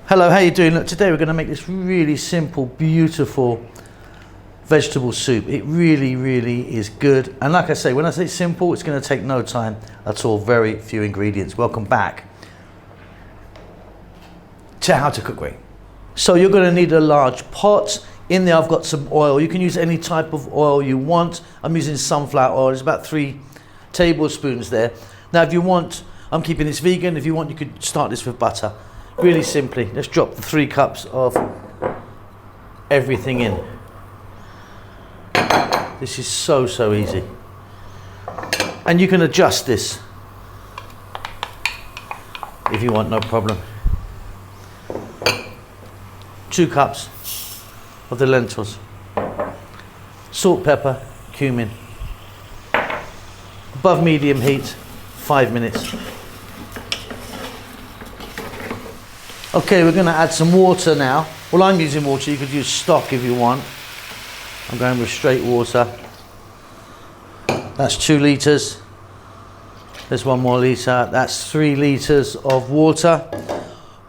Hello, how you doing? Look, today we're going to make this really simple, beautiful vegetable soup. It really is good. And like I say, when I say simple, it's going to take no time at all. Very few ingredients. Welcome back to How to Cook Great. So you're going to need a large pot. In there I've got some oil. You can use any type of oil you want. I'm using sunflower oil. It's about 3 tablespoons there. Now if you want, I'm keeping this vegan. If you want, you could start this with butter. Really simply, let's drop the 3 cups of everything in. This is so easy. And you can adjust this if you want, no problem. 2 cups of the lentils. Salt, pepper, cumin. Above medium heat, 5 minutes. Okay, we're going to add some water now. Well, I'm using water. You could use stock if you want. I'm going with straight water. That's 2 litres. There's 1 more litre. That's 3 litres of water.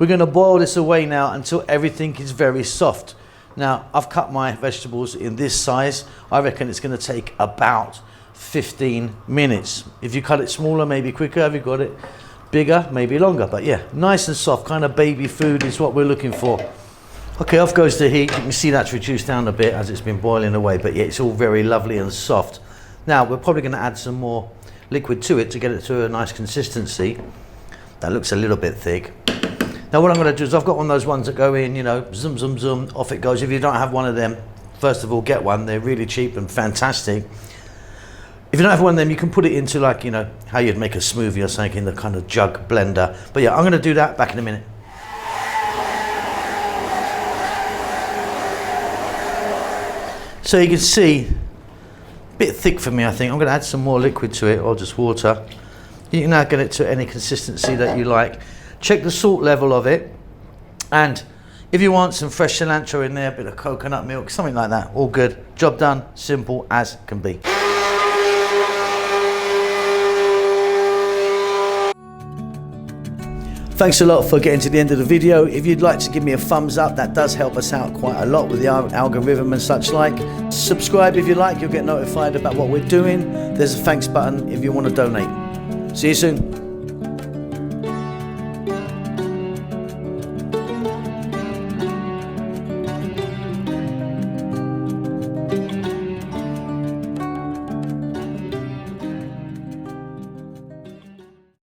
We're going to boil this away now until everything is very soft. Now, I've cut my vegetables in this size. I reckon it's going to take about 15 minutes. If you cut it smaller, maybe quicker. Have you got it bigger, maybe longer? But yeah, nice and soft, kind of baby food is what we're looking for. Okay, off goes the heat. You can see that's reduced down a bit as it's been boiling away, but yeah, it's all very lovely and soft. Now, we're probably going to add some more liquid to it to get it to a nice consistency. That looks a little bit thick. Now, what I'm going to do is I've got one of those ones that go in, you know, zoom, zoom, zoom, off it goes. If you don't have one of them, first of all, get one. They're really cheap and fantastic. If you don't have one of them, you can put it into, like, you know, how you'd make a smoothie or something in the kind of jug blender. But yeah, I'm going to do that back in a minute. So you can see, a bit thick for me, I think. I'm going to add some more liquid to it, or just water. You can now get it to any consistency that you like. Check the salt level of it. And if you want some fresh cilantro in there, a bit of coconut milk, something like that, all good. Job done, simple as can be. Thanks a lot for getting to the end of the video. If you'd like to give me a thumbs up, that does help us out quite a lot with the algorithm and such like. Subscribe if you like, you'll get notified about what we're doing. There's a thanks button if you want to donate. See you soon.